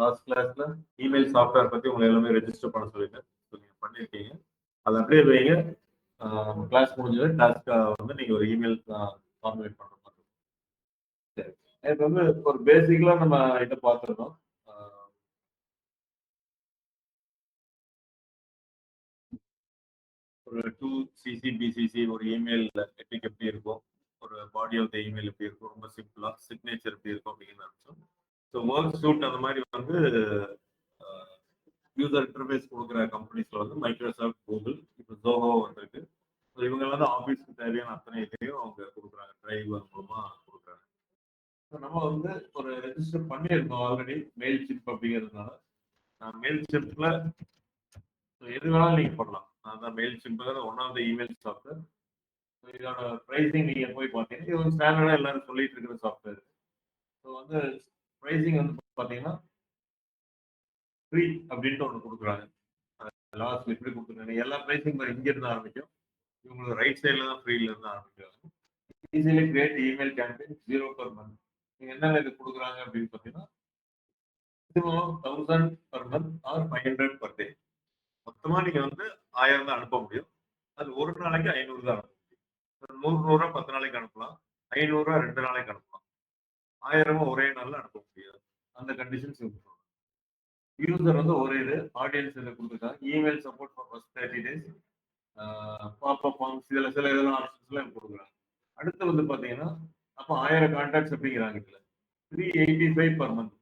Last கிளாஸ்ல email software பத்தி உங்களை எல்லாமே ரெஜிஸ்டர் பண்ண சொல்லிட்டேன். நீங்க பண்ணிருக்கீங்க. அதை அப்படியே வைங்க. கிளாஸ் முடிஞ்சது டாஸ்க் வந்து நீங்க ஒரு இமெயில் ஃபார்முலேட் பண்ற மாதிரி இருக்கும். சரி, இப்போ வந்து ஒரு பேசிக்கலா நம்ம இதை பார்த்துருந்தோம். ஒரு 2CC BCC ஒரு இமெயில் எட்டிக் எப்படி இருக்கும், ஒரு பாடி ஆஃப் த இமெயில் எப்படி இருக்கும், ரொம்ப சிம்பிளா சிக்னேச்சர் எப்படி இருக்கும் அப்படின்னு நினைச்சோம். ஸோ ஒர்க் சூட் அந்த மாதிரி வந்து யூசர் இன்டர்ஃபேஸ் கொடுக்குற கம்பெனிஸ்ல வந்து மைக்ரோசாஃப்ட், கூகுள், இப்போ ஜோஹோ வந்திருக்கு. ஸோ இவங்க வந்து ஆஃபீஸ்க்கு தேவையான அத்தனை இதையும் அவங்க கொடுக்குறாங்க, டிரைவ் மூலமா கொடுக்குறாங்க. ஸோ நம்ம வந்து ஒரு ரெஜிஸ்டர் பண்ணியிருந்தோம் ஆல்ரெடி மெயில் ஷிப் அப்படிங்கிறதுனால. மெயில் ஷிப்ல எது வேணாலும் நீங்க பண்ணலாம். அதான் மெயில் ஷிப்ங்கிறது one of the email software. இதோட ப்ரைஸிங் நீங்க போய் பார்த்தீங்கன்னா இது ஒரு ஸ்டாண்டர்டா எல்லாரும் சொல்லிட்டு இருக்கிற சாஃப்ட்வேர். ஸோ வந்து ப்ரைஸிங் வந்து பார்த்தீங்கன்னா ஃப்ரீ அப்படின்ட்டு ஒன்று கொடுக்குறாங்க. லாஸ்ட் எப்படி கொடுத்துருக்காங்க எல்லா ப்ரைஸிங் இங்க இருந்து ஆரம்பிக்கும். இவங்களுக்கு ரைட் சைடில் தான் ஃப்ரீல இருந்து ஆரம்பிக்கிறாங்க. Easily create email campaign 0 per month. நீங்க என்னென்ன இது கொடுக்குறாங்க அப்படின்னு பார்த்தீங்கன்னா 1000 per month or 500 per day. மொத்தமா நீங்க வந்து 1000 தான் அனுப்ப முடியும். அது ஒரு நாளைக்கு 500 தான் அனுப்ப முடியும். 100 10 நாளைக்கு அனுப்பலாம், 500 2 நாளைக்கு அனுப்பலாம், 1000 ஒரே நாள்ல அனுப்ப முடியாது. அந்த கண்டிஷன்ஸ் யூசர் வந்து ஒரே இது ஆடியன்ஸ் இதை கொடுத்துருக்காங்க. Email support for first 30 days, popup forms இதில் சில இதெல்லாம் ஆப்ஷன்ஸ்லாம் கொடுக்குறாங்க. அடுத்து வந்து பார்த்தீங்கன்னா அப்போ 1000 கான்டாக்ட்ஸ் அப்படிங்கிறாங்க. இதில் 385 per month,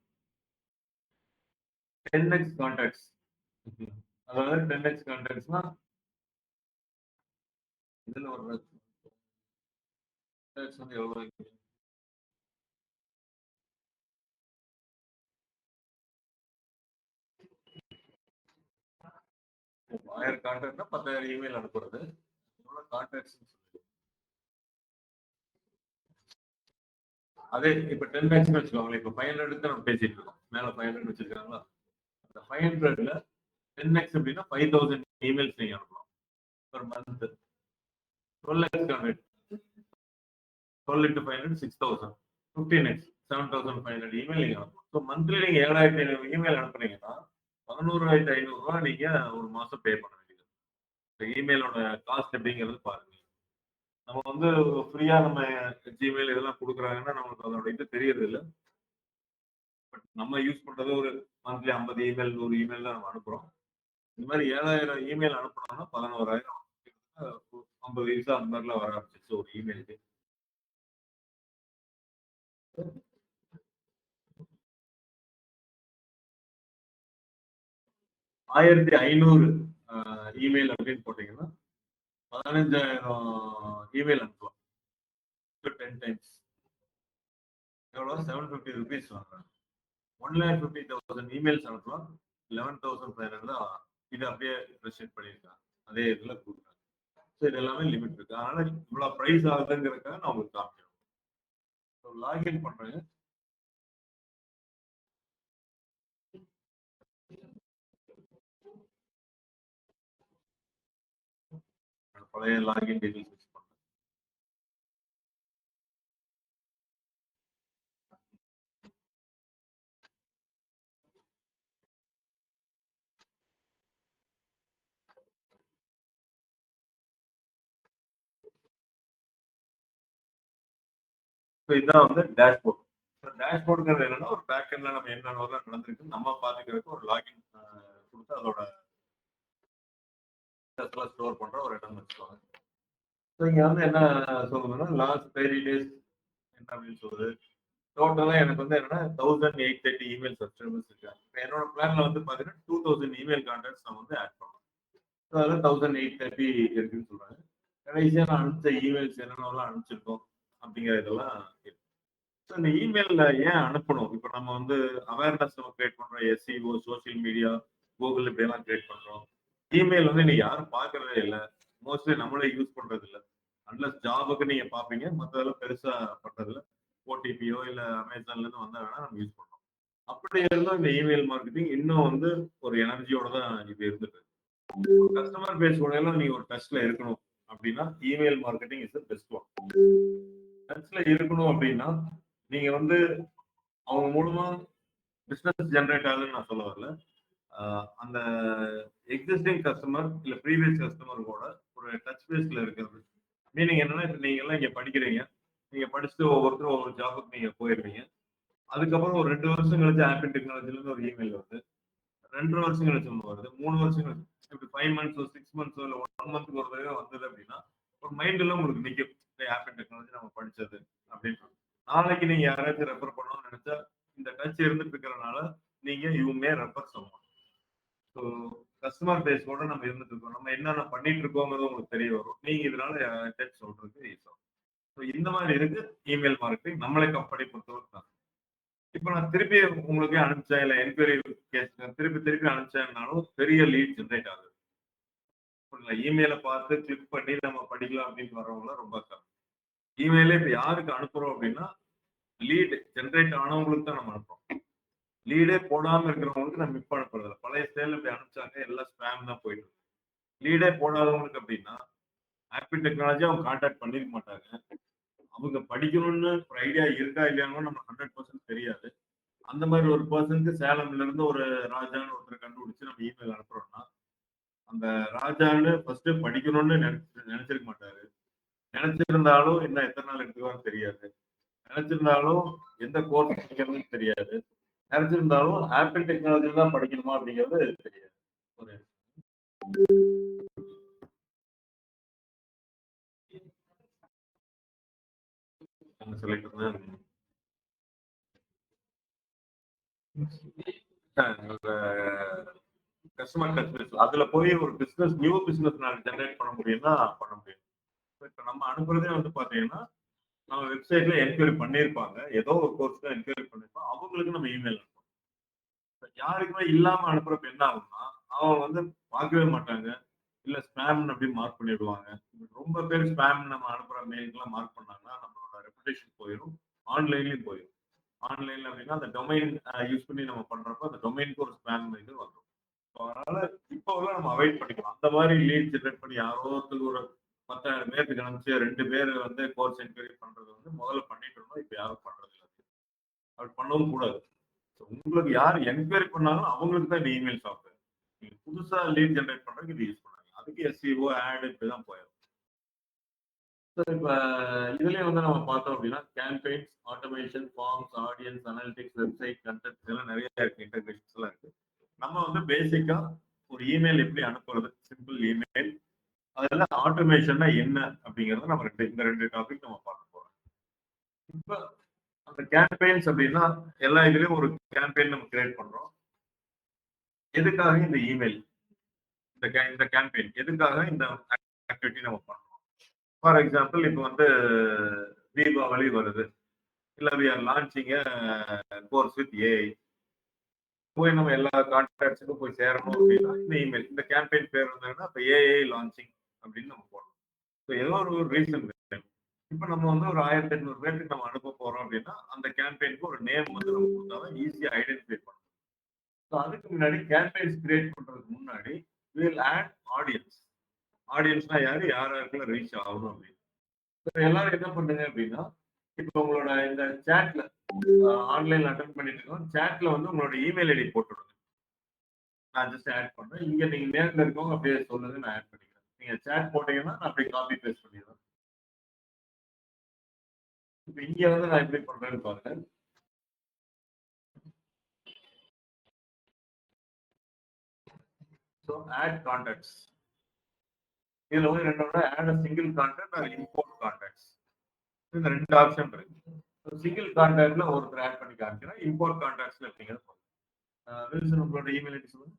10x கான்டாக்ட்ஸ். அதாவது 10x கான்டாக்ட்ஸ்னா இதில் ஒரு வந்து எவ்வளோ 1000 கான்டாக்ட்னா 10,000 இமெயில் அனுப்புறது. கான்டாக்ட்ஸ் அதே இப்போ 10x வச்சுக்கோங்களேன். இப்போ 500 தான் நம்ம பேசிட்டு இருக்கோம். மேல 500 வச்சிருக்காங்களா, அந்த 500ல 10x அப்படின்னா 5000 இமெயில்ஸ் நீங்க அனுப்பலாம் per month. 12x contact, 12 into 500 6000, 15x 7500 email நீங்க அனுப்பலாம். ஸோ மந்த்லி நீங்க 7500 இமெயில் அனுப்புறீங்கன்னா 11500 நீங்க ஒரு மாசம் பே பண்ண வேண்டியது. இமெயிலோட காஸ்ட் எப்படிங்கிறது பாருங்க. நம்ம வந்து ஃப்ரீயா நம்ம ஜிமெயில் இதெல்லாம் கொடுக்குறாங்கன்னா நமக்கு அதோட இது தெரியறது இல்லை. பட் நம்ம யூஸ் பண்றது ஒரு மந்த்லி 50 இமெயில் 100 இமெயில் தான் நம்ம அனுப்புறோம். இந்த மாதிரி 7000 இமெயில் அனுப்பணும்னா 11000, 50 வயசு அந்த மாதிரிலாம் வர ஆரம்பிச்சிச்சு ஒரு இமெயிலுக்கு. 1500 இமெயில் அப்படின்னு போட்டீங்கன்னா 15000 இமெயில் அனுப்பலாம். 10 times எவ்வளோ 750 rupees வாங்குறாங்க. 1,50,000 இமெயில்ஸ் அனுப்பலாம். 11,500 தான் இது அப்படியே ரெஸ்ட்ரிக்ட் பண்ணியிருக்காங்க. அதே இதில் கொடுக்குறாங்க. ஸோ இது எல்லாமே லிமிட் இருக்கு. அதனால இவ்வளோ ப்ரைஸ் ஆகுதுங்கிறதுக்காக நான் உங்களுக்கு காமிக்கிறேன். ஸோ லாகின் பண்றேங்க. பழைய லாகின் டீடைல்ஸ் யூஸ் பண்றேன். இதுதான் வந்து டேஷ்போர்ட். டேஷ்போர்டுங்கிறது என்னன்னா ஒரு பேக் எண்ட்ல நம்ம என்னென்ன நடந்திருக்கு நம்ம பாத்துக்கிறதுக்கு ஒரு லாகின் கொடுத்து அதோட ஸ்டோர் பண்ற ஒரு இடம் வச்சுக்கோங்க. ஸோ இங்க வந்து என்ன சொல்லுதுன்னா லாஸ்ட் 30 days என்ன அப்படின்னு சொல்லுது. டோட்டலா எனக்கு வந்து என்னன்னா 1830 இமெயில் சப்ஸ்கிரைபர்ஸ் இருக்காங்க. என்னோட பிளான்ல வந்து பாத்தீங்கன்னா 2000 இமெயில் கான்டாக்ட்ஸ் நம்ம வந்து ஆட் பண்ணலாம். அதில் 1830 இருக்குன்னு சொல்றாங்க. கடைசியா நான் அனுப்பிச்ச இமெயில்ஸ் என்னென்னலாம் அனுப்பிச்சிருக்கோம் அப்படிங்கிற இதெல்லாம் இருக்கு. ஸோ இந்த இமெயிலில் ஏன் அனுப்பணும்? இப்போ நம்ம வந்து அவேர்னஸ் நம்ம கிரியேட் பண்ணுறோம். எஸ்இஓ, சோசியல் மீடியா, கூகுள் இப்படியெல்லாம் கிரியேட் பண்ணுறோம். இமெயில் வந்து இன்னைக்கு யாரும் பார்க்கறதே இல்லை. மோஸ்ட்லி நம்மளே யூஸ் பண்ணுறது இல்லை. அன்லஸ் ஜாபுக்கு நீங்கள் பார்ப்பீங்க, மற்றதெல்லாம் பெருசாக பண்ணுறதில்ல. ஓடிபியோ இல்லை அமேசான்லேருந்து வந்தால் வேணால் நம்ம யூஸ் பண்ணுறோம். அப்படி இருந்தால் இந்த இமெயில் மார்க்கெட்டிங் இன்னும் வந்து ஒரு எனர்ஜியோட தான் இது இருந்துட்டு. கஸ்டமர் பேஸ் கூட எல்லாம் நீங்கள் ஒரு டச்ல இருக்கணும் அப்படின்னா email marketing is the best one. டச்ல இருக்கணும் அப்படின்னா நீங்க வந்து அவங்க மூலமா பிசினஸ் ஜெனரேட் ஆகுதுன்னு நான் சொல்ல வரல. அந்த எக்ஸிஸ்டிங் கஸ்டமர் இல்ல ப்ரீவியஸ் கஸ்டமர் கூட ஒரு டச் பேஸ்ல இருக்கிறது. மீனிங் என்னன்னா, இப்ப நீங்க எல்லாம் இங்க படிக்கிறீங்க. நீங்க படிச்சுட்டு ஒவ்வொருத்தரும் ஒவ்வொரு ஜாபுக்கு நீங்க போயிருவீங்க. அதுக்கப்புறம் ஒரு 2 வருஷம் கழிச்சு ஆப்பிள் டெக்னாலஜில இருந்து ஒரு இமெயில் வருது. 2 வருஷம் கழிச்சு ஒண்ணு வருது. 3 வருஷம் கழிச்சு இப்படி 5 மந்த்ஸோ 6 மந்த்ஸோ இல்ல 1 மந்த்க்கு ஒரு தடவை வந்தது அப்படின்னா ஒரு மைண்ட்ல உங்களுக்கு நிக்கும். ஆப்பிள் டெக்னாலஜி நம்ம படிச்சது அப்படின்னு. நாளைக்கு நீங்க யாராச்சும் ரெஃபர் பண்ணணும்னு நினைச்சா இந்த டச் இருந்துட்டு இருக்கிறனால நீங்க you may refer someone. So customer base கூட நம்ம இருந்துட்டு இருக்கோம். நம்ம என்னென்ன பண்ணிட்டு இருக்கோங்கிறது உங்களுக்கு தெரிய வரும். நீங்க இதனால யார்கிட்ட சொல்றதுக்கு ஈஸி. ஸோ இந்த மாதிரி இருக்கு இமெயில் மார்க்கெட்டிங் நம்மளே கம்பெனி பொறுத்தவரைக்கும். இப்ப நான் திருப்பி உங்களுக்கு அனுப்பிச்சேன் இல்ல என்கொயரி கேஸ் திருப்பி திருப்பி அனுப்பிச்சேன்னாலும் பெரிய லீட் ஜென்ரேட் ஆகுது. இமெயில பார்த்து கிளிக் பண்ணி நம்ம படிக்கலாம் அப்படின்னு வர்றவங்க ரொம்ப கம்மி. இமெயில இப்ப யாருக்கு அனுப்புறோம் அப்படின்னா லீட் ஜென்ரேட் ஆனவங்களுக்கு தான் நம்ம அனுப்புறோம். லீடே போடாம இருக்கிறவங்களுக்கு நம்ம இப்ப அனுப்புறதில்ல. பழைய ஸ்டைல இப்படி அனுப்பிச்சாங்க எல்லாம் ஸ்பேம் தான் போயிட்டு இருக்கு. லீடே போடாதவங்களுக்கு அப்படின்னா ஆப்பிள் டெக்னாலஜி அவங்க கான்டாக்ட் பண்ணிருக்க மாட்டாங்க. அவங்க படிக்கணும்னு ஒரு ஐடியா இருக்கா இல்லையானு நம்ம 100% தெரியாது. அந்த மாதிரி ஒரு பர்சனுக்கு சேலம்ல இருந்து ஒரு ராஜான்னு ஒருத்தர் கண்டுபிடிச்சு நம்ம இமெயில் அனுப்புறோம்னா அந்த ராஜான்னு ஃபர்ஸ்ட் படிக்கணும்னு நினைச்சிருக்க மாட்டாரு. நினைச்சிருந்தாலும் இன்னும் எத்தனை நாள் எடுத்துக்குவான்னு தெரியாது. நினைச்சிருந்தாலும் எந்த கோர்ஸ் படிக்கிறதுன்னு தெரியாது. நினைச்சிருந்தாலும் ஆப்பிள் டெக்னாலஜி தான் படிக்கணுமா அப்படிங்கிறது தெரியாது. ஒரு என்ன சொல்லிட்டு இருந்தேன், கஸ்டமர் டச் பேஸ் அதுல போய் ஒரு பிசினஸ் நியூ பிசினஸ் நான் ஜெனரேட் பண்ண முடியும்னா பண்ண முடியும். இப்ப நம்ம அனுப்புறதே வந்து பாத்தீங்கன்னா நம்ம வெப்சைட்ல என்கொயரி பண்ணிருப்பாங்க. ஏதோ ஒரு கோர்ஸ் தான் என்கொயரி பண்ணிருப்போம். அவங்களுக்கு நம்ம இமெயில் அனுப்புறோம். யாருக்குமே இல்லாம அனுப்புறப்ப என்ன ஆகும்னா அவங்க வந்து பார்க்கவே மாட்டாங்க. இல்ல ஸ்பேம் அப்படி மார்க் பண்ணிடுவாங்க. ரொம்ப பேர் ஸ்பேம் நம்ம அனுப்புற மெயிலுக்குலாம் மார்க் பண்ணாங்கன்னா நம்மளோட ரெப்புடேஷன் போயிடும். ஆன்லைன்லயும் போயிடும். ஆன்லைன்ல அப்படின்னா அந்த டொமைன் யூஸ் பண்ணி நம்ம பண்றப்ப அந்த டொமைனுக்கு ஒரு ஸ்பேம் இது வந்துடும். அதனால இப்போ நம்ம அவாய்ட் பண்ணிக்கலாம். அந்த மாதிரி லீட் ஜெனரேட் பண்ணி யாரோ ஒருத்தருக்கு ஒரு 10,000 பேருக்கு அனுப்பிச்சு 2 பேர் வந்து கோர்ஸ் என்கொயரி பண்றது வந்து முதல்ல பண்ணிட்டு இருந்தோம். இப்ப யாரும் பண்றது இல்லை. அப்படி பண்ணவும் கூடாது. உங்களுக்கு யார் என்கொயரி பண்ணாலும் அவங்களுக்கு தான் இந்த இமெயில் சாஃப்ட்வேர். நீங்க புதுசா லீட் ஜெனரேட் பண்றதுக்கு இது யூஸ் பண்ணாங்க. அதுக்கு எஸ்இஓ ஆட் இப்படிதான் போயிடும். இப்ப இதுலயே வந்து நம்ம பார்த்தோம் அப்படின்னா campaigns, automation, forms, audience, analytics, website, content இதெல்லாம் நிறைய இருக்கு. இன்டெகிரேஷன்ஸ் எல்லாம் இருக்கு. நம்ம வந்து பேசிக்கா ஒரு இமெயில் எப்படி அனுப்புறது, சிம்பிள் இமெயில், அதுல ஆட்டோமேஷன்னா என்ன அப்படிங்கறத நம்ம இந்த ரெண்டு டாபிக் நம்ம பார்க்க போறோம். இப்ப அந்த கேம்பெயின்ஸ் அப்படின்னா எல்லா இதுலயும் ஒரு கேம்பெயின் நம்ம கிரியேட் பண்றோம். எதுக்காக இந்த இமெயில், இந்த கேம்பெயின் எதுக்காக இந்த ஆக்டிவிட்டி நம்ம பண்றோம். ஃபார் எக்ஸாம்பிள் இப்போ வந்து தீபாவளி வருது, இல்ல we are launching course with AI. போய் நம்ம எல்லா கான்டாக்ட்ஸுக்கும் போய் சேரணும் அப்படின்னா இந்த இமெயில், இந்த கேம்பெயின் பேர் வந்தாங்கன்னா இப்போ ஏஐ லான்ச்சிங் அப்படின்னு நம்ம போடணும். ஸோ ஏதோ ஒரு ரீசன் வேணும். இப்போ நம்ம வந்து ஒரு 1800 பேருக்கு நம்ம அனுப்ப போறோம் அப்படின்னா அந்த கேம்பெயினுக்கு ஒரு நேம் வந்து நம்ம கொடுத்தாதான் ஈஸியாக ஐடென்டிஃபை பண்ணணும். ஸோ அதுக்கு முன்னாடி கேம்பெயின்ஸ் கிரியேட் பண்றதுக்கு முன்னாடி வில் ஆட் ஆடியன்ஸ். ஆடியன்ஸ்னா யாரு, யாருக்கெல்லாம் ரீச் ஆகணும் அப்படின்னு எல்லாரும் என்ன பண்ணுங்க அப்படின்னா, இப்போ உங்களோட இந்த சேட்ல ஆன்லைன்ல அட்டன் பண்ணிட்டு இருக்கோம். சேட்ல வந்து உங்களோட இமெயில் ஐடி போட்டுருங்க. நான் ஜஸ்ட் ஆட் பண்றேன். இங்க நீங்க நேர்ல இருக்கவங்க அப்படியே சொல்லுங்க, நான் ஆட் பண்ணிக்கிறேன். நீங்க சேட் போட்டீங்கன்னா நான் அப்படியே காப்பி பேஸ்ட் பண்ணிடுறேன். இப்போ இங்க வந்து நான் எப்படி பண்றேன்னு பாருங்க. ஸோ ஆட் கான்டாக்ட்ஸ், இதுல வந்து ரெண்டோட add single contact or import contacts, இந்த ரெண்டு ஆப்ஷன் இருக்கு. சிங்கிள் கான்டாக்ட்ல ஒருத்தர் ஆட் பண்ணி காமிக்கிறேன். இம்போர்ட் கான்டாக்ட்ஸ்ல எப்படிங்கிறது வில்சன் உங்களோட இமெயில் ஐடி சொல்லுங்க.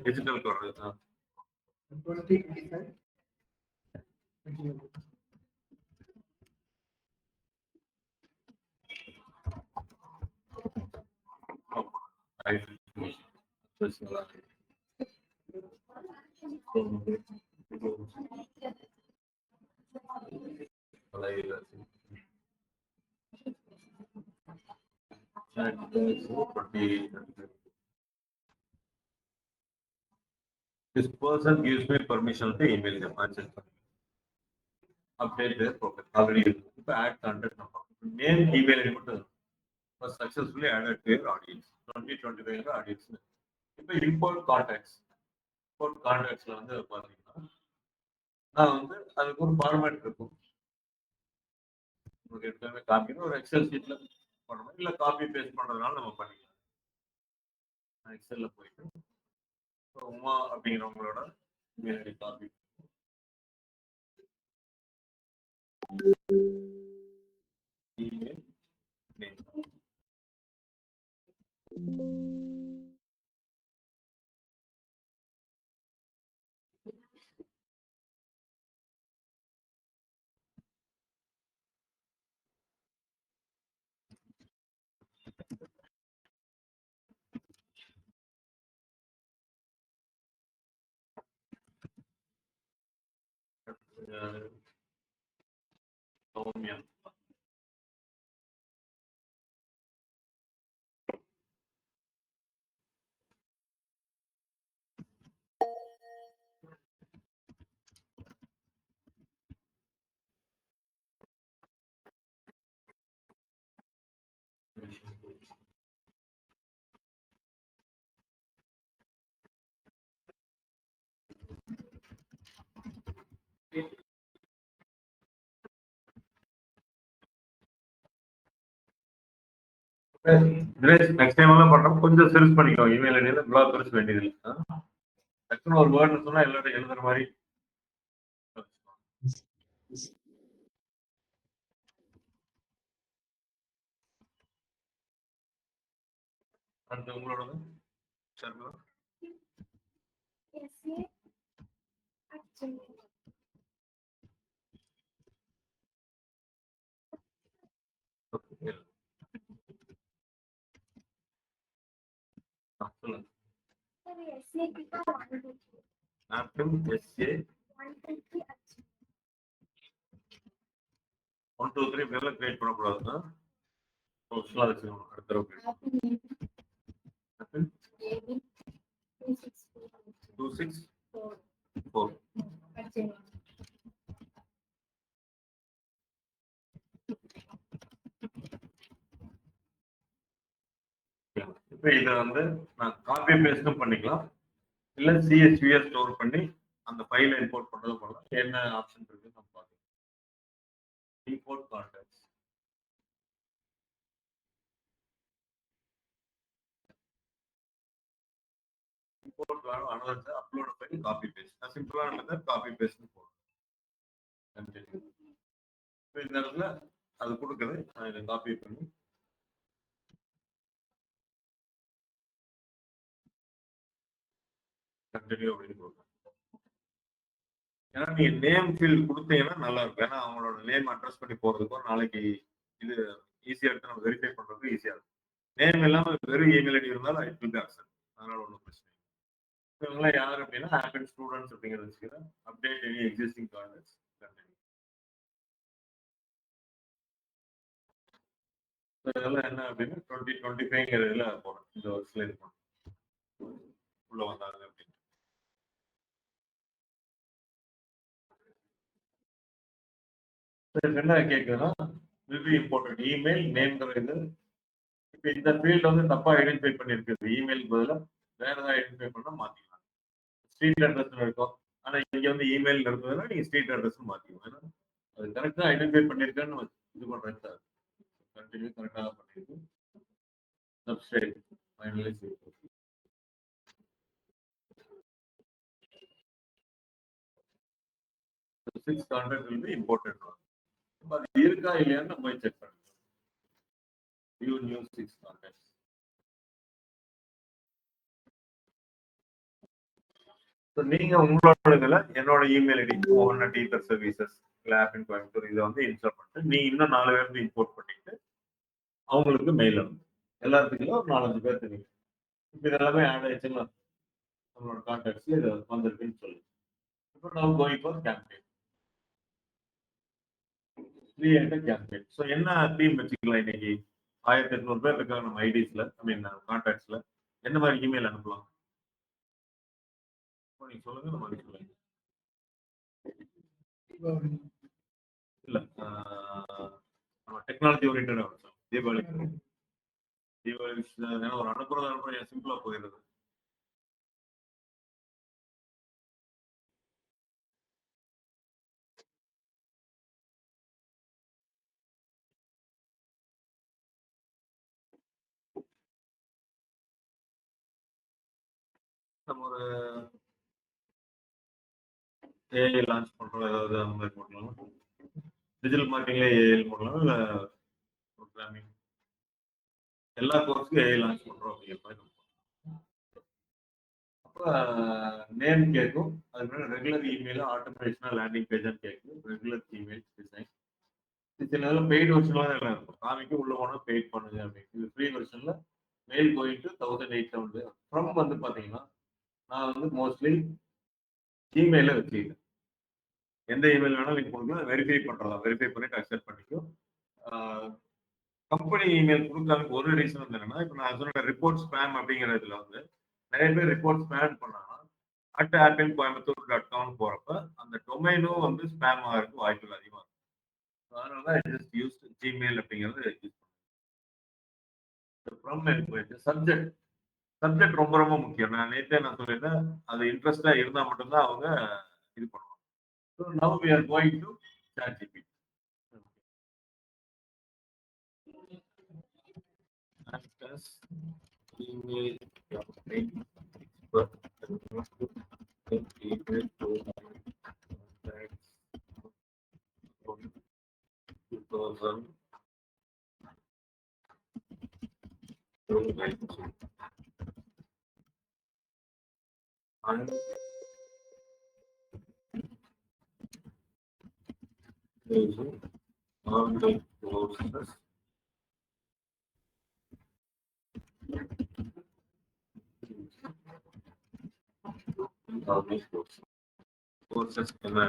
Digital code. This person gives me permission to email them. Update their profile. Already add contact number. Name, email, and was successfully added to your audience. 2025 audience. இப்போ import contacts. Import contactsல வந்து பாத்தீங்கன்னா நான் வந்து அதுக்கு ஒரு format இருக்கும். உங்களுக்கு எப்பவுமே காப்பி ஒரு எக்ஸல் ஷீட்ல பண்ணணும், இல்ல காப்பி பேஸ்ட் பண்றதுனால நம்ம பண்ணிக்கலாம். எக்ஸல்ல போயிட்டு உமா அப்படிங்கிறவங்களோட email ID copy email name. Soumya. Next time எல்லாம் பண்றோம், கொஞ்சம் சர்ச் பண்ணிக்கோ. இமெயில் ஐடியில இவ்வளவு பெருசு வேண்டியது இல்லை. டக்குன்னு ஒரு வேர்டு சொன்னா எல்லாரும் எழுதுற மாதிரி. அடுத்து உங்களோட சர்வா சொல்லுங்க. ஆப்பிள் SA 1 2 3 பேர்ல கிரியேட் பண்ணக்கூடாதுன்னா ஃபுல்லா வச்சுக்கணும். அடுத்த தடவை ஆப்பிள் 264 இப்போ இதை வந்து நான் காப்பி பேஸ்டும் பண்ணிக்கலாம், இல்ல CSV ஸ்டோர் பண்ணி அந்த ஃபைலை இம்போர்ட் பண்றது பண்ணலாம். என்ன ஆப்ஷன் இருக்குன்னு நம்ம பார்க்கலாம். Import contacts, import another upload file copy paste. நான் சிம்பிளான மெத்தட் காப்பி பேஸ்ட் போடுறேன். இந்த இடத்துல அது கொடுக்குது, நான் இதை காப்பி பண்ணி கண்டினியூ அப்படின்னு கொடுக்குறேன். ஏன்னா நீங்க நேம் ஃபீல்ட் கொடுத்தீங்கன்னா நல்லா இருக்கும். ஏன்னா அவங்களோட நேம் அட்ரஸ் பண்ணி போறதுக்கும் நாளைக்கு இது ஈஸியா எடுத்து நம்ம வெரிஃபை பண்றதுக்கு ஈஸியா இருக்கும். நேம் இல்லாம வெறும் இமெயில் ஐடி இருந்தாலும் இட் வில் பி அக்செப்ட். அதனால ஒன்றும் பிரச்சனை இல்லை. இவங்களாம் யார் அப்படின்னா ஆப்பிள் ஸ்டூடெண்ட்ஸ் அப்படிங்கிறது வச்சுக்கிறேன். Update any existing contacts continue. இதெல்லாம் என்ன அப்படின்னா 2025ங்கிறதுல போறேன். இந்த வருஷத்துல இது பண்ணேன் உள்ள வந்தாங்க அப்படின்னு. என்ன கேட்குதுன்னா will be important இமெயில் நேம்ங்கிறது. இப்போ இந்த ஃபீல்டு வந்து தப்பா ஐடென்டிஃபை பண்ணிருக்குது. இமெயில் பதிலாக வேற ஏதாவது ஐடென்டிஃபை பண்ணா மாத்திக்கலாம். ஸ்ட்ரீட் அட்ரஸ் இருக்கும், ஆனா இங்க வந்து இமெயில் இருந்ததுன்னா நீங்க ஸ்ட்ரீட் அட்ரஸ் மாத்திக்கலாம். ஏன்னா அது கரெக்டா ஐடென்டிஃபை பண்ணிருக்கேன்னு இது பண்றேன் சார். கண்டினியூ கரெக்டாக பண்ணிருக்கு. Subscribe finalise. 6 contact will be important. அது இருக்கா இல்லையான்னு போய் செக் பண்ணுங்க. View new 6 contacts. நீங்க உங்களோட இதுல என்னோட இமெயில் ஐடி மோகன் டீச்சர் சர்வீசஸ் லேப் இன் கோயம்புத்தூர் இதை வந்து இன்ஸ்டால் பண்ணிட்டு நீ இன்னும் 4 பேருக்கு இம்போர்ட் பண்ணிட்டு அவங்களுக்கு மெயில் அனுப்பும். எல்லாத்துக்கும் ஒரு 4-5 பேர் தெரியும். இப்போ இதெல்லாமே ஆட் ஆயிடுச்சுன்னா நம்மளோட கான்டாக்ட்ஸ்ல இது வந்திருக்குன்னு சொல்லு. இப்போ நம்ம going for campaign. Create campaign. So என்ன தீம் வச்சுக்கலாம் இன்னைக்கு? 1800 பேர் இருக்காங்க நம்ம ஐடிஸ்ல, ஐ மீன் கான்டாக்ட்ஸ்ல. எந்த மாதிரி இமெயில் அனுப்பலாம்? நீங்க சொல்லுங்க, நம்ம சொல்லுங்க. இல்ல நம்ம டெக்னாலஜி ஓரியன்டா தீபாவளி தீபாவளி ஒரு அனுப்புறது சிம்பிளா போயிடுது. நம்ம ஒரு ஏஐ லான்ச் பண்றோம், ஏதாவது அந்த மாதிரி போடலாம். டிஜிட்டல் மார்க்கெட்டிங்ல ஏஐ போடலாம், இல்ல ப்ரோக்ராமிங் எல்லா கோர்ஸுக்கும் ஏஐ லான்ச் பண்றோம் அப்படிங்கிற மாதிரி. அப்ப நேம் கேட்கும், அதுக்கு ரெகுலர் இமெயில் ஆட்டோமேஷனா லேண்டிங் பேஜ் கேட்கும், ரெகுலர் இமெயில் டிசைன். சில பெய்ட் வெர்ஷன்லாம் இருக்கும், காமிக்கு உள்ள போனா பெய்ட் பண்ணுங்க அப்படின்னு. இது ஃப்ரீ வெர்ஷன்ல மெயில் போயிட்டு 1870 ஃப்ரம் வந்து பாத்தீங்கன்னா நான் வந்து மோஸ்ட்லி ஜிமெயில வச்சுக்கிறேன். எந்த இமெயில் வேணாலும் நீங்க கொடுக்கலாம், வெரிஃபை பண்றதா, வெரிஃபை பண்ணிட்டு அக்செப்ட் பண்ணிக்கும். கம்பெனி இமெயில் கொடுக்கறதுக்கு ஒரு ரீசன் வந்து என்னன்னா, இப்போ நான் சொன்ன ரிப்போர்ட் ஸ்பேம் அப்படிங்கிறதுல வந்து நிறைய பேர் ரிப்போர்ட் ஸ்பேம் பண்ணாங்கன்னா @appincoimbatore.com போறப்ப அந்த டொமைனும் வந்து ஸ்பேம் ஆகிறதுக்கு வாய்ப்புகள் அதிகமாக இருக்கும். அதனால தான் ஜஸ்ட் யூஸ் ஜிமெயில் அப்படிங்கிறது யூஸ் பண்ணுறேன். சப்ஜெக்ட் சப்ஜெக்ட் ரொம்ப ரொம்ப முக்கியம். நான் நேற்றே சொல்லியிருந்தேன், அது இன்ட்ரெஸ்டா இருந்தால் மட்டும்தான் அவங்க இது பண்ணுவாங்க. So now we are going to ChatGPT. Email campaign email to 2000 and using online courses courses என்ன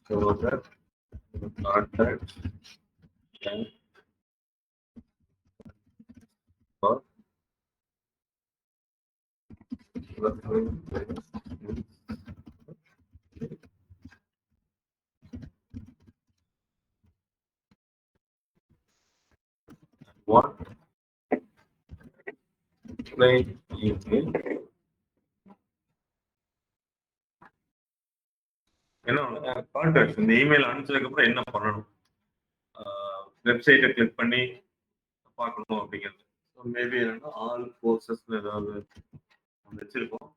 so that contact can for what plain email என்ன கான்டாக்ட் இந்த இமெயில் அனுப்பிச்சதுக்கு அப்புறம் என்ன பண்ணணும், வெப்சைட்டை கிளிக் பண்ணி பார்க்கணும் அப்படிங்கிறது. ஸோ மேபி என்னன்னா ஆல் கோர்சஸ் ஏதாவது வச்சிருக்கோம்.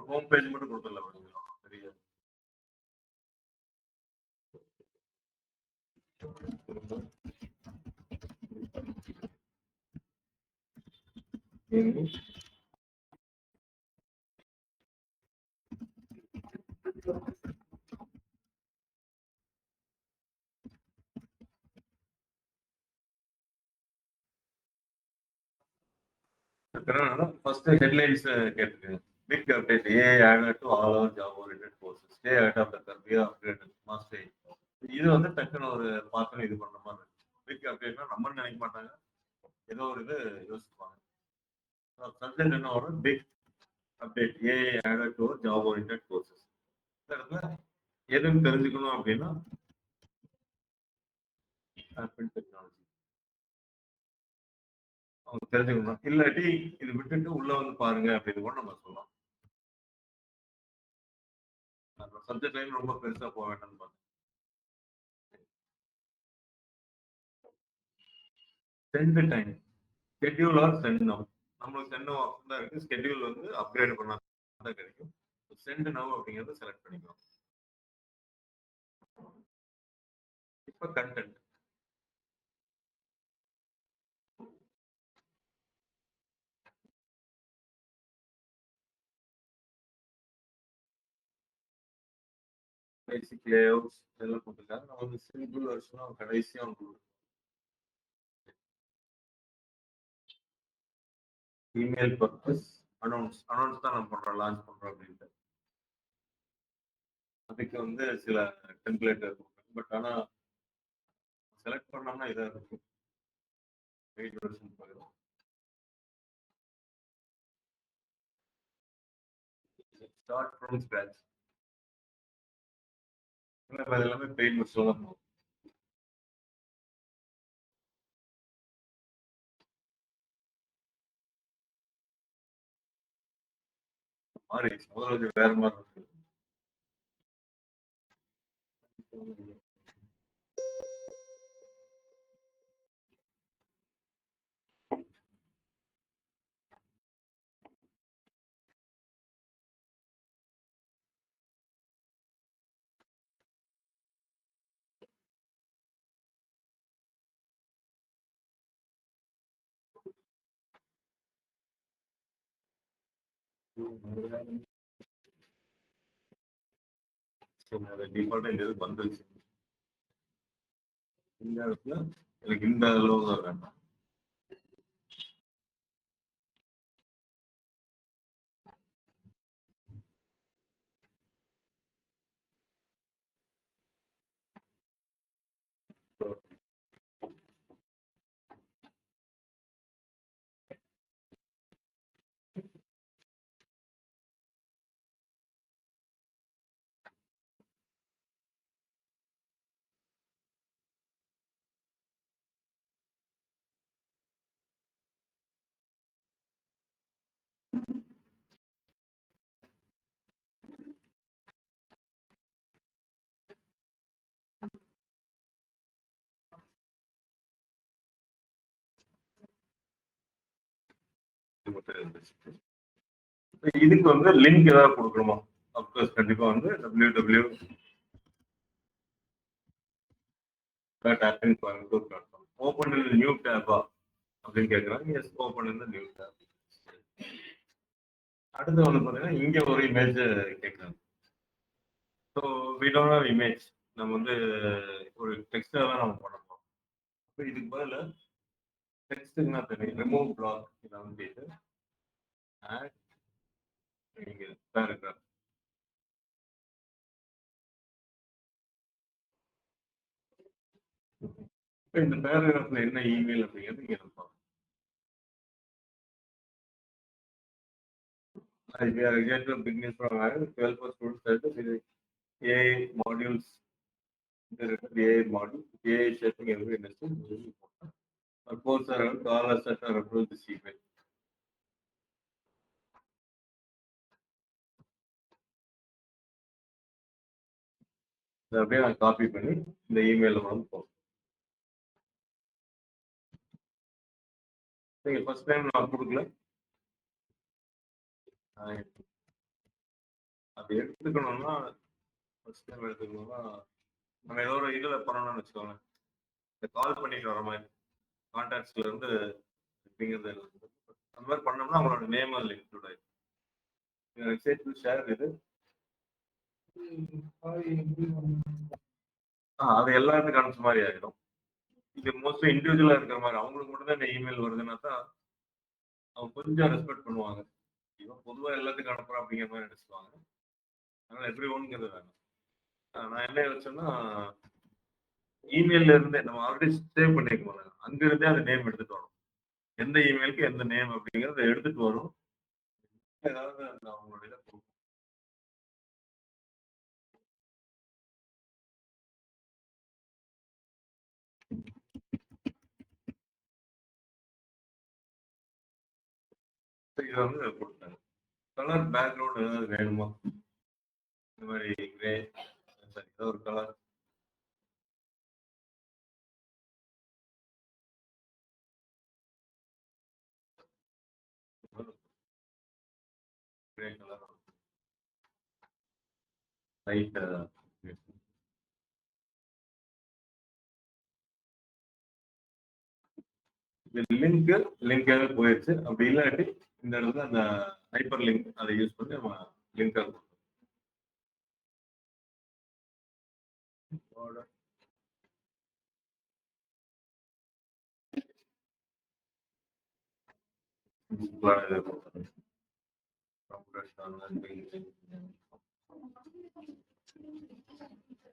ஹோம் பேஜ் மட்டும் கொடுத்துடலாம், சரியா? ஃபர்ஸ்ட் ஹெட்லைன்ஸ் கேட்டுருக்கேன். Big update. AI added to all our job-oriented courses. Stay ahead of the curve. We are upgraded. Must stay. இது வந்து டக்குன்னு ஒரு பார்த்து இது பண்ற மாதிரி இருக்கு. பிக் அப்டேட்னா நம்ம நினைக்க மாட்டாங்க, ஏதோ ஒரு இது யோசிப்பாங்க. சப்ஜெக்ட் என்ன வரும்? Big update. AI added to job-oriented courses. இந்த இடத்துல எதுன்னு தெரிஞ்சுக்கணும் அப்படின்னா ஆப்பிள் டெக்னாலஜி. அவங்க தெரிஞ்சுக்கணும். இல்லாட்டி இது விட்டுட்டு உள்ள வந்து பாருங்க அப்படின்னு கூட நம்ம சொல்லலாம். சப்ஜெக்ட் லைன் ரொம்ப பெருசா போக வேண்டாம்னு பார்த்தேன். Send time schedule or send now. நம்மளுக்கு சென்ட் நவ் ஆப்ஷன் தான் இருக்கு. ஷெட்யூல் வந்து அப்கிரேட் பண்ணா தான் கிடைக்கும். சென்ட் நவ் அப்படிங்கறத செலக்ட் பண்ணிக்கலாம். இப்ப கண்டென்ட் பேசிக் லேஅவுட்ஸ் இதெல்லாம் கொடுத்துருக்காங்க. நம்ம வந்து சிம்பிள் வெர்ஷனா கடைசியா கொடுக்கும். இமெயில் பர்பஸ் அனௌன்ஸ் தான் நம்ம பண்றோம், லான்ச் பண்றோம் அப்படின்ட்டு. அதுக்கு வந்து சில டெம்ப்ளேட் இருக்கும். பட் ஆனா செலக்ட் பண்ணோம்னா இதா இருக்கும். வெயிட் வெர்ஷன் போயிடும். Start from scratch. அது எல்லாமே பெய்ட் வெர்ஷன் தான் போகும். மாறி முதல்ல வேற மாதிரி இருக்கு. டிஃபால்ட்டா இந்த இது வந்துருச்சு. இந்த இடத்துல எனக்கு இந்த லோகோ வேண்டாம். இதுக்கு வந்து லிங்க் ஏதாவது கொடுக்கணுமா? அப்கோர்ஸ் கண்டிப்பா வந்து www ஓபன் இன் நியூ டேபா அப்படின்னு கேட்கறாங்க. Yes, open in new tab. அடுத்து வந்து பாத்தீங்கன்னா இங்க ஒரு இமேஜ் கேட்கறாங்க. So we don't have image. நம்ம வந்து ஒரு டெக்ஸ்டா தான் நம்ம பண்ண போறோம். இதுக்கு பதிலா டெக்ஸ்ட்னா தெரியும், ரிமூவ் பிளாக் இதை வந்து ஆட் இங்க பேராகிராஃப். இந்த பேராகிராஃப்ல என்ன இமெயில் அப்படிங்கிறது இங்க நம்ம பார்க்கலாம். We are again to beginning from 12 for students. AI modules, AI module, AI shaping every industry. Our course are all assets are approved this email. இதை அப்படியே நான் காப்பி பண்ணி இந்த இமெயில வந்து போகும். நீங்க ஃபர்ஸ்ட் டைம் நான் கொடுக்கல, அது எடுத்துக்கணும்னா ஃபர்ஸ்ட் டைம் எடுத்துக்கணும்னா நம்ம ஏதோ ஒரு இதுல பண்ணணும்னு வச்சுக்கோங்க. இந்த கால் பண்ணிட்டு வர மாதிரி கான்டாக்ட்ஸ்ல இருந்து அப்படிங்கிறது அந்த மாதிரி பண்ணோம்னா அவங்களோட நேம் அதில் இன்க்ளூட் ஆயிடும். ஷேர் இது அது எல்லாத்துக்கும் அனுப்பிச்ச மாதிரி ஆகிடும். இது மோஸ்ட்லி இண்டிவிஜுவலா இருக்கிற மாதிரி அவங்களுக்கு மட்டும் தான் இந்த இமெயில் வருதுன்னா தான் அவங்க கொஞ்சம் ரெஸ்பெக்ட் பண்ணுவாங்க. இவன் பொதுவா எல்லாத்துக்கும் அனுப்புறான் அப்படிங்கிற மாதிரி நினைச்சுவாங்க. அதனால எவ்ரி ஒன்ங்கிறது வேணும். நான் என்ன யோசிச்சேன்னா இமெயில்ல இருந்து நம்ம ஆல்ரெடி சேவ் பண்ணிருக்கோம், அங்க இருந்தே அந்த நேம் எடுத்துட்டு வரும். எந்த இமெயிலுக்கு எந்த நேம் அப்படிங்கறத எடுத்துட்டு வரும். ஏதாவது அவங்களுடைய இது வந்து கொடுத்தாங்க. கலர் பேக்ரவுண்ட் ஏதாவது வேணுமா? இந்த மாதிரி கிரே, சரி ஏதோ ஒரு கலர். Grey colour light. லிங்காவே போயிடுச்சு. அப்படி இல்லாட்டி இந்த இடத்துல அந்த ஹைப்பர் லிங்க் அதை யூஸ் பண்ணி நம்ம லிங்க்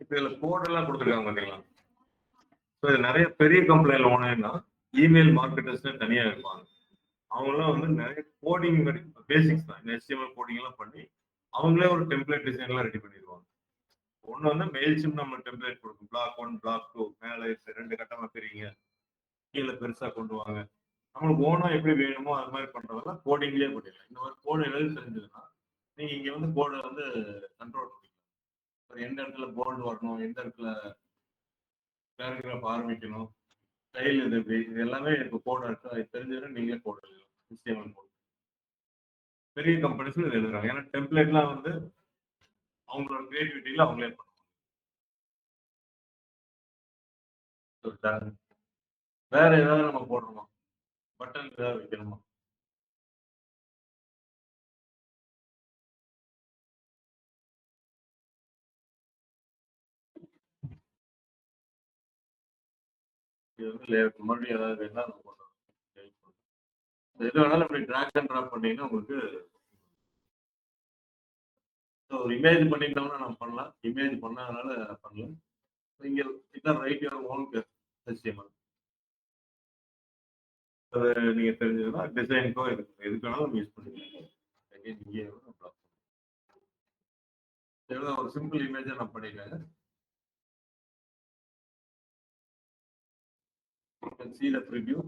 இப்ப இதுல கோட் எல்லாம் கொடுத்துருக்காங்க பாத்தீங்களா? இது நிறைய பெரிய கம்பெனில போனீங்கன்னா இமெயில் மார்க்கெட்டர்ஸ் தனியா இருப்பாங்க. அவங்களாம் வந்து நிறைய கோடிங் பேசிக்ஸ் தான், HTML கோடிங் எல்லாம் பண்ணி அவங்களே ஒரு டெம்ப்ளேட் டிசைன் எல்லாம் ரெடி பண்ணிடுவாங்க. ஒண்ணு வந்து மெயில் நம்ம டெம்ப்ளேட் கொடுக்கும், பிளாக் 1 பிளாக் 2 மேல 2 கட்டமா பிரிங்க, கீழே பெருசா கொண்டு வாங்க. நம்மளுக்கு ஓனா எப்படி வேணுமோ அது மாதிரி பண்றதெல்லாம் கோடிங்லயே பண்ணிடலாம். இந்த மாதிரி கோடு எழுதி தெரிஞ்சதுன்னா நீங்க இங்க வந்து கோடை வந்து கண்ட்ரோல் பண்ணிக்கலாம். எந்த இடத்துல போல்டு வரணும், எந்த இடத்துல பேராகிராஃப் ஆரம்பிக்கணும், ஸ்டைல் இது எப்படி, இது எல்லாமே இப்போ கோட் இருக்கு. அது தெரிஞ்சதுன்னா நீங்களே கோட் எழுதலாம். HTML கோட் பெரிய கம்பெனிஸ்ல இது எழுதுறாங்க. ஏன்னா டெம்ப்ளேட்லாம் வந்து அவங்களோட கிரியேட்டிவிட்டியில அவங்களே பண்ணுவாங்க. வேற ஏதாவது நம்ம போடணுமா? பட்டன் ஏதாவது வைக்கணுமா? இது வந்து லேஅவுட் மறுபடியும் ஏதாவது வேணா நம்ம போடணும். எது வேணாலும் அப்படி டிராக் அண்ட் ட்ராப் பண்ணீங்கன்னா உங்களுக்கு ஒரு இமேஜ் பண்ணிட்டோம்னா நம்ம பண்ணலாம். இமேஜ் பண்ணாதனால பண்ணலாம். இங்க இதான் ரைட் யுவர் ஓன் HTML. அது நீங்க தெரிஞ்சதுன்னா டிசைனுக்கோ எதுக்கு வேணாலும் யூஸ் பண்ணிக்கலாம். இங்கே ஒரு சிம்பிள் இமேஜை நான் பண்ணிட்டேன். You can see the preview.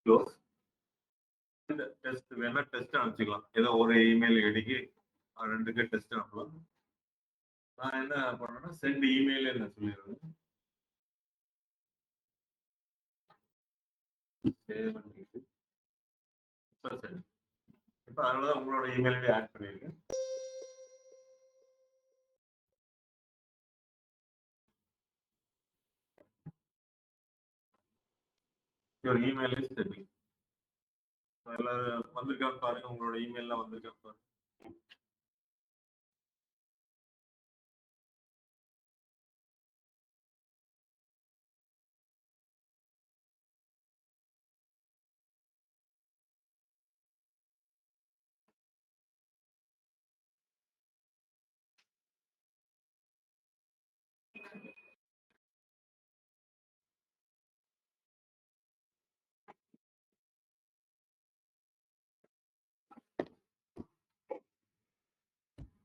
Close. Test வேணா டெஸ்ட் அனுப்பிச்சிக்கலாம். ஏதோ ஒரு இமெயில் ஐடிக்கு 2 டெஸ்ட் அனுப்பலாம். நான் என்ன பண்ணேன்னா சென்ட் இமெயில் என்ன சொல்லிடுறேன். இப்போ அதனாலதான் உங்களோட இமெயில் ஐடி ஆட் பண்ணிருக்கேன். your email is sending. எல்லாரும் வந்திருக்கான்னு பாருங்க, உங்களோட இமெயில்லாம் வந்திருக்கான்னு பாருங்க.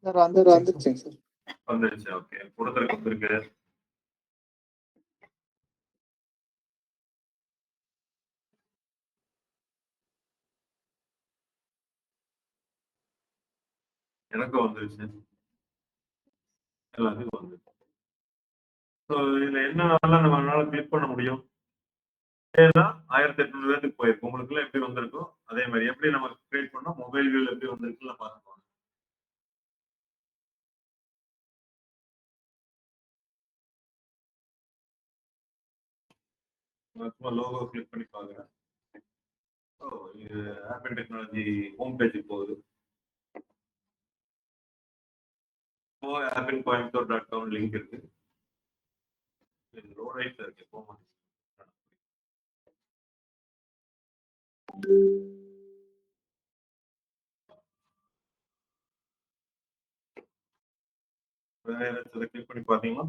வந்துருச்சுங்க சார். வந்துருச்சு. ஓகே, கொடுத்துருக்கு வந்திருக்கு. எனக்கும் வந்துருச்சு. எல்லாத்துக்கும் வந்துருச்சு. ஸோ இதுல என்னென்னலாம் நம்மளால கிளிக் பண்ண முடியும்? 1800 பேருக்கு போயிருக்கு. உங்களுக்குள்ள எப்படி வந்திருக்கோ அதே மாதிரி எப்படி நம்ம கிரியேட் பண்ணோம், மொபைல் வியூல எப்படி வந்திருக்குன்னு பார்த்துக்கோங்க. சும்மா லோகோ கிளிக் பண்ணி பாக்குறேன். இது ஆப்பிள் டெக்னாலஜி ஹோம் பேஜுக்கு போகுது. applecoimbatore.com லிங்க் இருக்கு. லோ ரைட்ல இருக்கு. போக வேற ஏதாச்சும் கிளிக் பண்ணி பாத்தீங்களா?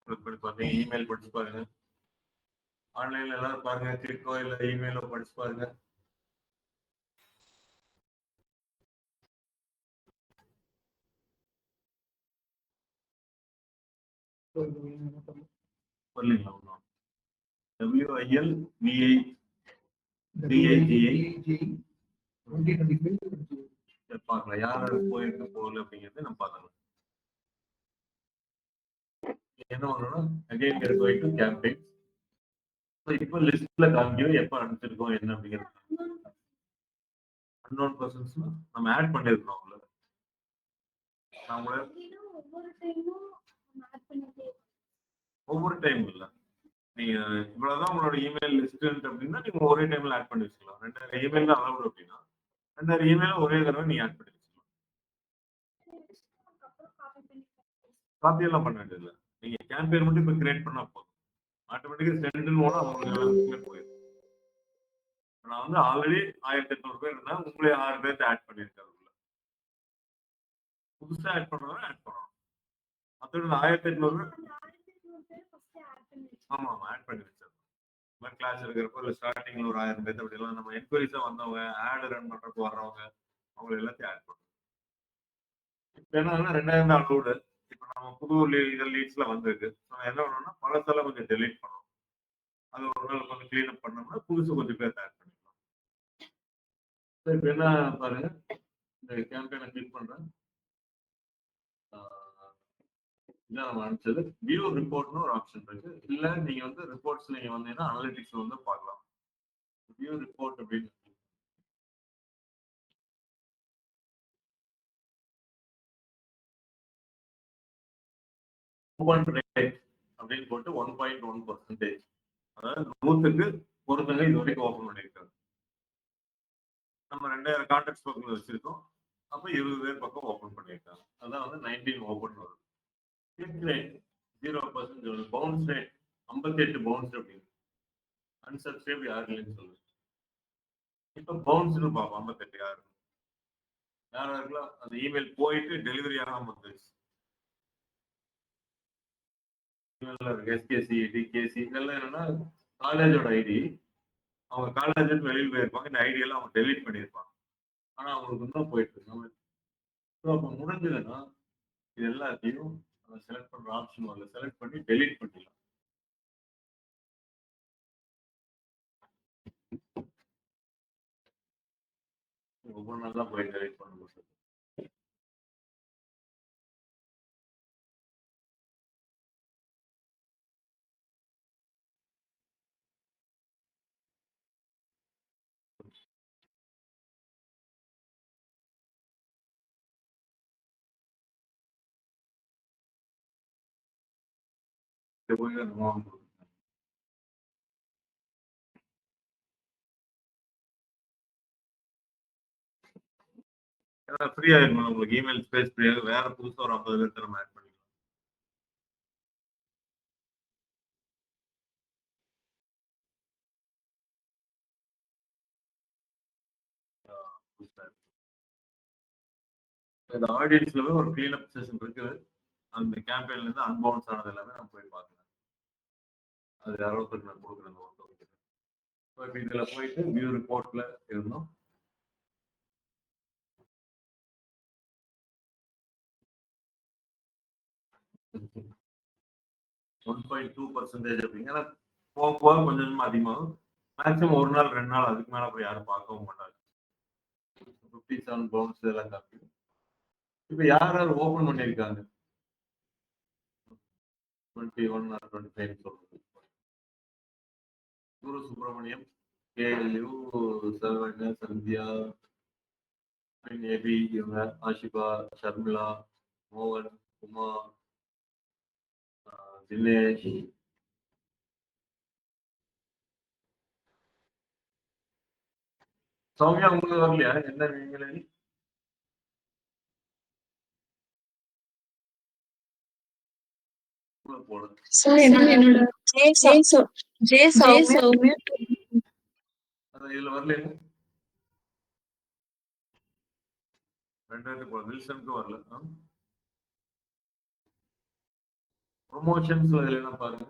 கிளிக் பண்ணி பாத்தீங்க, இமெயில் படிச்சு பாருங்க. ஆன்லைன்ல எல்லாரும் பாருங்க, கிளிக்கோ இல்ல இமெயிலோ படிச்சு பாருங்க. வரலீங்களா ஒன்றும்? WILVI DIGI பார்க்கலாம். யார் யார் போயிருக்கு போகல அப்படிங்கிறது நம்ம பார்த்துக்கலாம். என்ன பண்ணணும்னா again we are going to campaign. இப்போ லிஸ்ட்ல காமிக்கும் எப்ப அனுப்பிச்சிருக்கோம் என்ன அப்படிங்கிறது. அன்னோன் பர்சன்ஸ் நம்ம ஆட் பண்ணிருக்கோம் அவங்கள. ஒவ்வொரு டைம் இல்ல, நீங்க இவ்வளவுதான் உங்களோட இமெயில் லிஸ்ட் அப்படின்னா நீங்க ஒரே டைம்ல ஆட் பண்ணி வச்சுக்கலாம். 2000 இமெயில் தான் அலௌட் அப்படின்னா 2000 இமெயில் ஒரே தடவை நீங்க ஆட் பண்ணி வச்சுக்கலாம். காப்பி எல்லாம் பண்ண வேண்டியதில்லை. நீங்க கேம்பெயின் மட்டும் இப்ப கிரியேட் பண்ணா போதும். ஆட்டோமேட்டிக்கா சென்ட்னு போனா அவங்களுக்கு எல்லாருக்குமே போயிடும். நான் வந்து ஆல்ரெடி 1800 பேர் இருந்தா உங்களே 6 பேர்த்த ஆட் பண்ணிருக்காரு. புதுசா ஆட் பண்ணணும் ஆட் பண்ணணும். மற்றபடி 1800 ஆமா ஆட் பண்ணி வச்சிருக்கோம். கிளாஸ் இருக்கிறப்போ இல்லை ஸ்டார்டிங்ல ஒரு 1000 பேர் அப்படி எல்லாம் நம்ம என்கொயரிஸா வந்தவங்க ஆட் ரன் பண்றப்போ வர்றவங்க அவங்க எல்லாத்தையும் ஆட் பண்ணுவோம். இப்போ என்னன்னா 2000 தான் அலோடு. இப்போ நம்ம புது இதில் லீட்ஸ்ல வந்திருக்கு. நம்ம என்ன பண்ணணும்னா பழசெல்லாம் கொஞ்சம் டெலீட் பண்ணணும். அது ஒரு நாள் கொஞ்சம் கிளீன் அப் பண்ணோம்னா புதுசு கொஞ்சம் பேர் ஆட் பண்ணிக்கலாம். இப்போ என்ன பாருங்க, இந்த கேம்பெயினை கிளிக் பண்றேன். இதான் நம்ம அனுப்பிச்சது. வியூ ரிப்போர்ட்னு ஒரு ஆப்ஷன் இருக்கு. இல்ல நீங்க வந்து ரிப்போர்ட்ஸ் நீங்க வந்தீங்கன்னா அனலிட்டிக்ஸ் வந்து பார்க்கலாம். வியூ ரிப்போர்ட் அப்படின்னு ஓபன் ரேட் அப்படின்னு போட்டு 1.1%. அதாவது 100க்கு ஒருத்தங்க இது வரைக்கும் ஓபன் பண்ணியிருக்காங்க. நம்ம 2000 கான்டாக்ட்ஸ் பக்கத்தில் வச்சிருக்கோம். அப்ப 20 பேர் பக்கம் ஓபன் பண்ணியிருக்காங்க. அதான் வந்து 19 ஓபன் வருது. Click rate 0%, bounce rate 58 bounce அப்படின்னு. அன்சப்ஸ்கிரைப் யாரு இல்லைன்னு சொல்லுங்க. இப்ப பவுன்ஸ்னு பார்ப்போம். 58 யாரு யாருக்கெல்லாம் அந்த இமெயில் போயிட்டு டெலிவரி ஆகாம வந்துருச்சு. எஸ்கேசி டிகேசி இதெல்லாம் என்னன்னா காலேஜோட ஐடி. அவங்க காலேஜ் வெளியில் போயிருப்பாங்க. இந்த ஐடி எல்லாம் அவங்க டெலீட் பண்ணியிருப்பாங்க. ஆனா அவங்களுக்கு இன்னும் போயிட்டு இருக்கு. அப்ப முடிஞ்சதுன்னா இது எல்லாத்தையும் செலக்ட் பண்ற ஆப்ஷன் வரல, செலக்ட் பண்ணி டெலீட் பண்ணிடலாம். ஒவ்வொரு நாள் தான் போய் டெலீட் பண்ண முடியும். ஃப்ரீயா இருக்கும் உங்களுக்கு இமெயில் ஸ்பேஸ் ஃப்ரீயா. வேற புதுசா ஒரு 50 பேர் நம்ம ஆட் பண்ணிக்கலாம். இந்த ஆடியன்ஸ்ல ஒரு கிளீன் அப் செஷன் இருக்குது. அந்த கேம்பெயின்ல இருந்து அன்பவுன்ஸ் ஆனது எல்லாமே நம்ம போய் பார்க்கலாம். அது யாரோ நான் கொடுக்குறேன். இப்போ இதுல போயிட்டு வியூ ரிப்போர்ட்ல இருந்தோம். அப்படிங்கிற போக போக கொஞ்சம் கொஞ்சமா அதிகமாகும். மேக்ஸிமம் ஒரு நாள் 2 நாள் அதுக்கு மேல போய் யாரும் பார்க்கவும் மாட்டாங்க. 57 பவுன்ஸ் இதெல்லாம் காப்பி. இப்ப யார் யார் ஓபன் பண்ணியிருக்காங்க 21 or 25 சொல்றது. குரு சுப்பிரமணியம், KLU, சரவண, சந்தியா, ஏபி, இவங்க ஆஷிபா, ஷர்மிளா, மோகன், உமா, தினேஷ், சௌமியா உங்களுக்கு வரலையா? என்ன நீங்களே என்னோட இதுல வரல. 2000 வில்சனுக்கு வரல. ப்ரொமோஷன்ஸ் என்ன பாருங்க.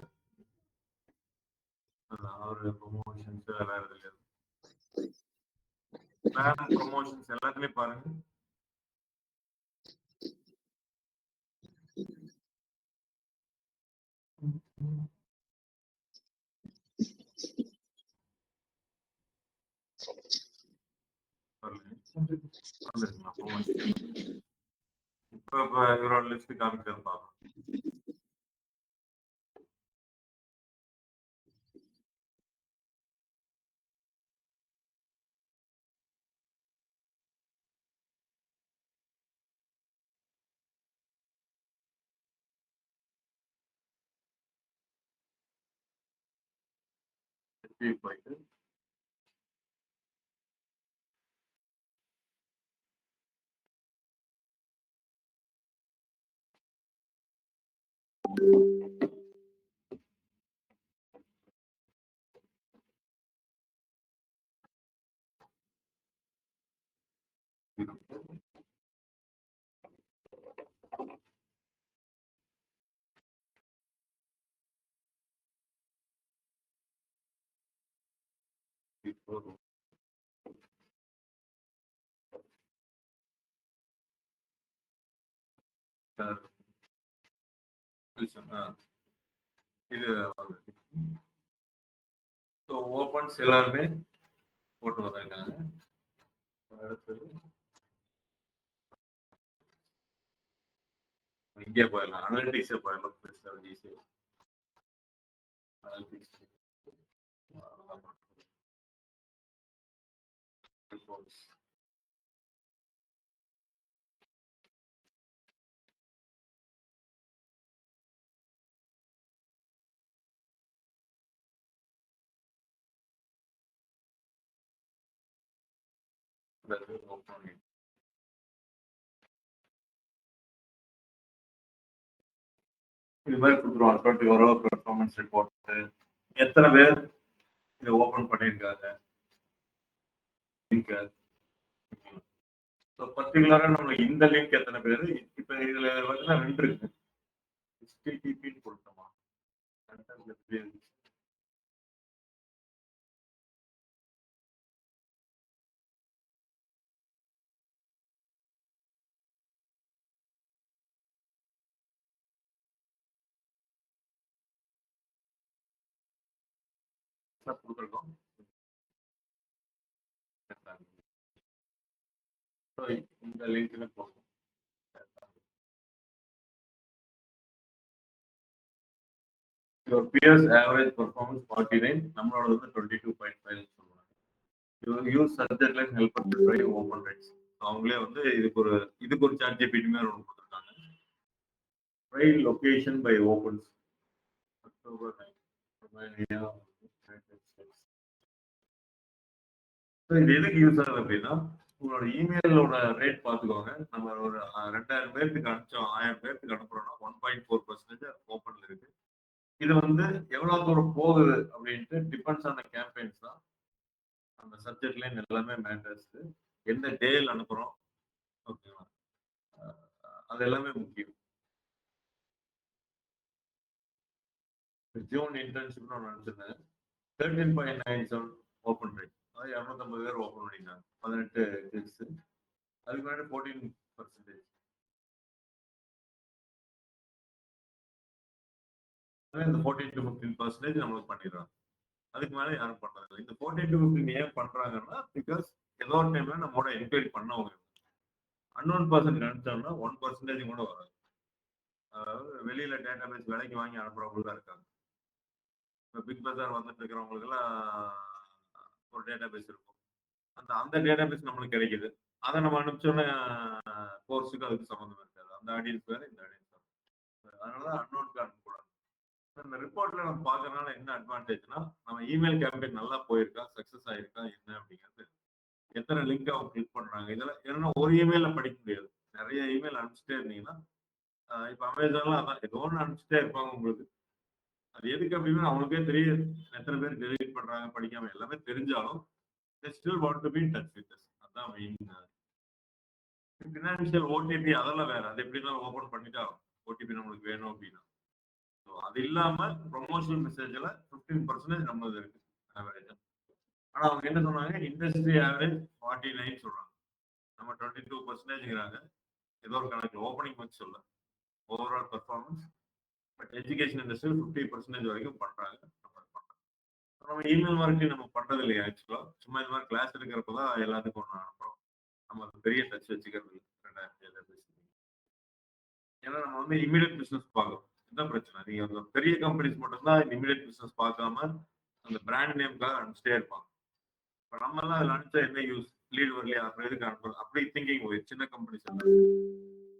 அவரு ப்ரொமோஷன்ஸ் வேற எதுல ப்ரொமோஷன்ஸ் எல்லாத்துலயும் பாருங்க. வந்துருங்களா? இப்போ இவரோட லிஸ்ட் காமிக்கிறது பார்க்கலாம். போயிட்டு இது ஓபன்ஸ் எல்லாருமே போட்டு வந்திருக்காங்க. அடுத்தது இங்கே போயிடலாம். அனலிட்டிக்ஸே போயிடலாம். அனலிட்டிக்ஸ் இது மாதிரி கொடுத்துருவாங்க. 24 hour பெர்ஃபார்மன்ஸ் ரிப்போர்ட் எத்தனை பேர் இதை ஓபன் பண்ணியிருக்காங்க. பர்டிகுலரா நம்மளுக்கு இந்த லிங்க் எத்தனை பேர் இப்ப இதுல வந்து 2 இருக்கு. HTTP கொடுத்தோமா கொடுத்துருக்கோம். இந்த லிங்க்ல போகும். Your peers average performance 49, நம்மளோட வந்து 22.5 சொல்லுவாங்க. யூஸ் சப்ஜெக்ட் லைன் ஹெல்ப் பண்ணி ஓபன் ரைட்ஸ். அவங்களே வந்து இதுக்கு ஒரு சாட் ஜிபிடி மாதிரி ஒன்று கொடுத்துருக்காங்க. Try location by opens October 9. இது எதுக்கு யூஸ் ஆகுது அப்படின்னா, உங்களோட இமெயிலோட ரேட் பார்த்துக்கோங்க. நம்ம ஒரு 2000 பேருக்கு அனுப்பிச்சோம், 1000 பேருக்கு அனுப்புறோம்னா 1.4% ஓப்பன்ல இருக்கு. இது வந்து எவ்வளவு தூரம் போகுது அப்படின்ட்டு டிபெண்ட்ஸ் ஆன் கேம்பெயின்ஸ் தான். அந்த சப்ஜெக்ட் லைன் எல்லாமே மேட்டர்ஸ். எந்த டேல அனுப்புறோம், ஓகேவா, அது எல்லாமே முக்கியம். ஜூன் இன்டர்ன்ஷிப்னு ஒன்று அனுப்பிச்சிருந்தேன். 13.97 ஓப்பன் ரேட். அதாவது 250 பேர் ஓப்பன் பண்ணிட்டாங்க. 18 கிளிக்ஸ். அதுக்கு முன்னாடி 14%. இந்த 14 to 15% நம்மளுக்கு பண்ணிடுறாங்க. அதுக்கு மேலே யாரும் பண்றது. இந்த 14 to 15 ஏன் பண்றாங்கன்னா, பிகாஸ் ஏதோ ஒரு டைம்ல நம்மளோட என்கொயரி பண்ணவங்க அன்னோன் பர்சன் அனுப்பிச்சோம்னா 1% கூட வராது. அதாவது வெளியில டேட்டாபேஸ் விலைக்கு வாங்கி அனுப்புறவங்க தான் இருக்காங்க. இப்போ பிக் பஜார் வந்துட்டு இருக்கிறவங்களுக்கு எல்லாம் ஒரு டேட்டாபேஸ் இருக்கும். அந்த டேட்டாபேஸ் நம்மளுக்கு கிடைக்குது. அதை நம்ம அனுப்பிச்சோன்னா கோர்ஸுக்கு அதுக்கு சம்மந்தம் இருக்காது. அந்த ஆடியன்ஸ் வேற, இந்த ஆடியன்ஸ் வேற. அதனாலதான் அன்னோனுக்கு அனுப்பக்கூடாது. இந்த ரிப்போர்ட்ல நம்ம பார்க்கறதுனால என்ன அட்வான்டேஜ்னா, நம்ம இமெயில் கேம்பெயின் நல்லா போயிருக்கா, சக்சஸ் ஆயிருக்கா, என்ன அப்படிங்கிறது, எத்தனை லிங்க் அவங்க கிளிக் பண்றாங்க, இதெல்லாம் ஏன்னா ஒரு இமெயில படிக்க முடியாது. நிறைய இமெயில் அனுப்பிச்சிட்டே இருந்தீங்கன்னா, இப்ப அமேசான்ல அதான் ஏதோ ஒன்று அனுப்பிச்சிட்டே இருப்பாங்க உங்களுக்கு. அது எதுக்கு அப்படின்னா அவங்களுக்கே தெரியும் எத்தனை பேர் டெலிட் பண்றாங்க, படிக்காம எல்லாமே தெரிஞ்சாலும் they still want to be in touch with us. அதான் மெயின். ஃபினான்ஷியல் ஓடிபி அதெல்லாம் வேற. அது எப்படின்னா ஓபன் பண்ணிட்டா ஓடிபி நம்மளுக்கு வேணும் அப்படின்னா. அது இல்லாம ப்ரொமோஷனல் மெசேஜ்ல 15% நம்மளது இருக்கு ஆவரேஜா. ஆனா அவங்க என்ன சொன்னாங்க, இண்டஸ்ட்ரி ஆவரேஜ் 49 சொல்றாங்க. நம்ம 22%ங்கிறாங்க. ஏதோ ஒரு கணக்கு ஓப்பனிங் வச்சு சொல்ல overall performance. But education industry 50% வரைக்கும் பண்றாங்க. நம்ம இமெயில் மார்க்கெட்டிங் நம்ம பண்றது இல்லையா ஆக்சுவலா. சும்மா இந்த மாதிரி கிளாஸ் எடுக்கிறப்பதான் எல்லாத்துக்கும் ஒன்று அனுப்புறோம். நம்ம அது பெரிய டச் வச்சுக்கிறது இல்லை 2007 ஏன்னா நம்ம வந்து இமீடியட் பிசினஸ் பார்க்கணும். இதுதான் பிரச்சனை. நீங்க அந்த பெரிய கம்பெனிஸ் மட்டும்தான் இமீடியட் பிசினஸ் பார்க்காம அந்த பிராண்ட் நேம்காக அனுப்பிச்சிட்டே இருப்பாங்க. இப்ப நம்ம எல்லாம் அதுல அனுப்பிச்சா என்ன யூஸ்? லீட் வரலையா? அப்புறம் எதுக்கு அனுப்புறது? அப்படி திங்கிங் போய் சின்ன கம்பெனிஸ் எல்லாம்.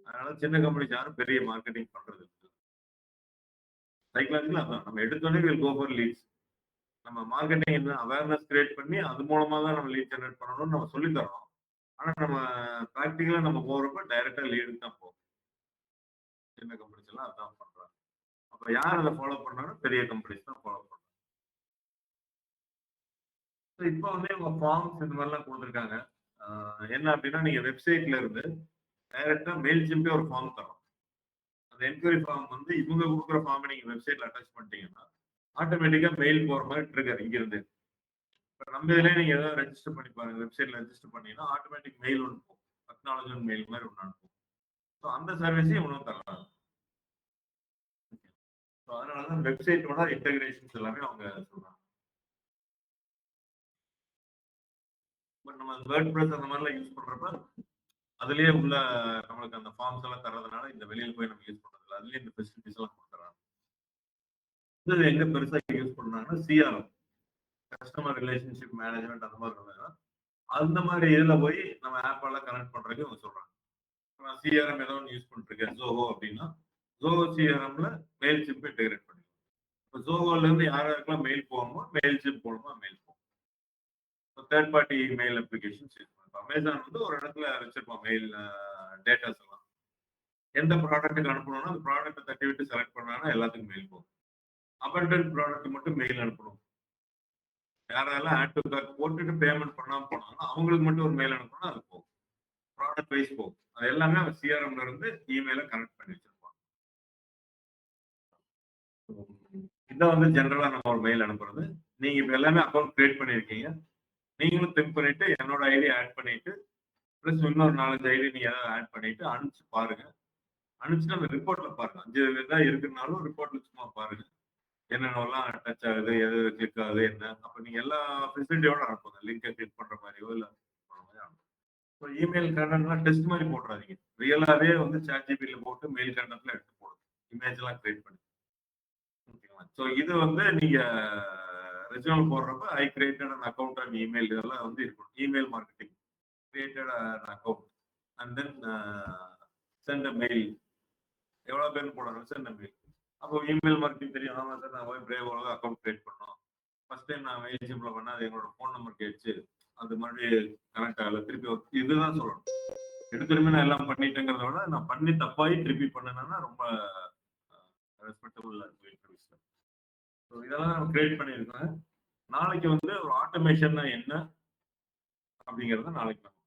அதனால சின்ன கம்பெனிஸ் யாரும் பெரிய மார்க்கெட்டிங் பண்றது இல்லை. சைக்கலாஜிக்கலா அதான். நம்ம எடுத்தோடனே வில் கோ ஃபார் லீட்ஸ். நம்ம மார்க்கெட்டிங் என்ன அவேர்னஸ் கிரியேட் பண்ணி அது மூலமா தான் நம்ம லீட் ஜெனரேட் பண்ணணும்னு நம்ம சொல்லி தரோம். ஆனா நம்ம பிராக்டிகலா நம்ம போறப்ப டைரக்டா லீடுக்கு தான் போகும். சின்ன கம்பெனிஸ் எல்லாம் அதான் பண்றாங்க. அப்ப யார் அதை ஃபாலோ பண்றாங்க? பெரிய கம்பெனிஸ் தான் ஃபாலோ பண்றாங்க. இப்போ வந்து இவங்க ஃபார்ம்ஸ் இந்த மாதிரிலாம் கொடுத்துருக்காங்க. என்ன அப்படின்னா நீங்க வெப்சைட்ல இருந்து டைரக்டா மெயில் சிம்பே ஒரு ஃபார்ம் தரும். அந்த என்கொயரி ஃபார்ம் வந்து இவங்க கொடுக்குற ஃபார்மை நீங்க வெப்சைட்ல அட்டாச் பண்ணிட்டீங்கன்னா ஆட்டோமேட்டிக்கா மெயில் போற மாதிரி ட்ரிகர் இங்க இருந்து. இப்போ நம்ம இதுல நீங்க ஏதாவது ரெஜிஸ்டர் பண்ணி பாருங்க, வெப்சைட்ல ரெஜிஸ்டர் பண்ணீங்கன்னா ஆட்டோமேட்டிக் மெயில் ஒன்று போகும். அக்னாலஜ்மெண்ட் மெயில் மாதிரி ஒன்று அனுப்பும். ஸோ அந்த சர்வீஸையும் இவனும் தர்றாங்க. ஸோ அதனாலதான் வெப்சைட்டோட இன்டகிரேஷன்ஸ் எல்லாமே அவங்க சொல்றாங்க. பட் நம்ம வேர்ட் ப்ரெஸ் அந்த மாதிரிலாம் யூஸ் பண்றப்ப அதுலயே உள்ள நம்மளுக்கு அந்த ஃபார்ம்ஸ் எல்லாம் தர்றதுனால இந்த வெளியில போய் நம்ம யூஸ் பண்றது இல்லை. அதுலயே இந்த ஃபெசிலிட்டிஸ் எல்லாம் கொடுத்துறாங்க. இது எங்க பெருசா யூஸ் பண்றாங்கன்னா சிஆர்எம், கஸ்டமர் ரிலேஷன்ஷிப் மேனேஜ்மெண்ட் அந்த மாதிரி இருந்தாங்கன்னா அந்த மாதிரி இதுல போய் நம்ம ஆப் எல்லாம் கனெக்ட் பண்றதுக்கு அவங்க சொல்றாங்க. நான் சிஆர்எம் ஏதோ ஒன்று யூஸ் பண்ணிட்டு இருக்கேன் ஜோஹோ அப்படின்னா ஜோஹோ சிஆர்எம்ல மெயில் சிப் இன்டெகிரேட் பண்ணி இப்போ ஜோஹோல இருந்து யாருக்கெல்லாம் மெயில் போகணுமோ மெயில் சிப் போகணுமோ மெயில் போகும். Third party mail applications use பண்ணுவோம். அமேசான் வந்து ஒரு இடத்துல வச்சிருப்போம் மெயில் டேட்டாஸ் எல்லாம். எந்த ப்ராடக்ட்டுக்கு அனுப்பணும்னா அந்த ப்ராடக்ட்டை தட்டி விட்டு செலக்ட் பண்ணாங்கன்னா எல்லாத்துக்கும் மெயில் போகும். அபண்டன்ட் ப்ராடக்ட் மட்டும் மெயில் அனுப்பணும். யாரெல்லாம் ஆட் டு கார்ட் போட்டுட்டு பேமெண்ட் பண்ணாம போனாங்கன்னா அவங்களுக்கு மட்டும் ஒரு மெயில் அனுப்பணும், அது போகும். ப்ராடக்ட் வைஸ் போகும். அது எல்லாமே அவன் சிஆர்எம்ல இருந்து இமெயில கனெக்ட் பண்ணி வச்சிருப்பான். இதான் வந்து ஜென்ரலா நம்ம ஒரு மெயில் அனுப்புறது. நீங்க இப்ப எல்லாமே அக்கௌண்ட் கிரியேட் பண்ணிருக்கீங்க. நீங்களும் திங்க் பண்ணிட்டு என்னோட ஐடி ஆட் பண்ணிட்டு பிளஸ் இன்னொரு 4-5 ஐடி நீங்க ஏதாவது ஆட் பண்ணிட்டு அனுப்பிச்சு பாருங்க. அனுப்பிச்சுட்டு அந்த ரிப்போர்ட்ல பாருங்க. 5 தான் இருக்குனாலும் ரிப்போர்ட்ல சும்மா பாருங்க. என்னென்னலாம் டச் ஆகுது, எது கிளிக் ஆகுது என்ன. அப்ப நீங்க எல்லா ஃபெசிலிட்டியோட அனுப்புங்க. லிங்கை கிளிக் பண்ற மாதிரியோ இல்ல இப்போ இமெயில் கண்டென்ட்லாம் டெஸ்ட் மாதிரி போட்டுறாதீங்க. ரியலாவே வந்து சாட்ஜிபில போட்டு மெயில் கண்டென்ட்ல எடுத்து போடுங்க. இமேஜ் எல்லாம் கிரியேட் பண்ணி. ஓகேங்களா? ஸோ இது வந்து நீங்க ரெஸ்யூம் போடுறப்ப I created an account and email இதெல்லாம் வந்து இருக்கும். Email marketing created an account and then sent a mail. எவ்வளவு பேர் போடணும்? Sent a mail. அப்போ இமெயில் மார்க்கெட்டிங் தெரியும். ஆமா சார், நான் போய் பிரேவோட அக்கௌண்ட் கிரியேட் பண்ணோம். ஃபர்ஸ்ட் டைம் நான் மெயில் சிம்பிள் பண்ணா அது எங்களோட ஃபோன் நம்பர் கேட்டுச்சு. அது மறுபடியும் கனெக்ட் ஆகல. திருப்பி இதுதான் சொல்லணும். எடுத்துருமே நான் எல்லாம் பண்ணிட்டேங்கிறத விட நான் பண்ணி தப்பாகி திருப்பி பண்ணேன்னா ரொம்ப ரெஸ்பெக்டபுள் இன்டர்வியூஸ்ல. ஸோ இதெல்லாம் நம்ம கிரியேட் பண்ணியிருக்கோம். நாளைக்கு வந்து ஒரு ஆட்டோமேஷன்னா என்ன அப்படிங்கிறத நாளைக்கு நம்ம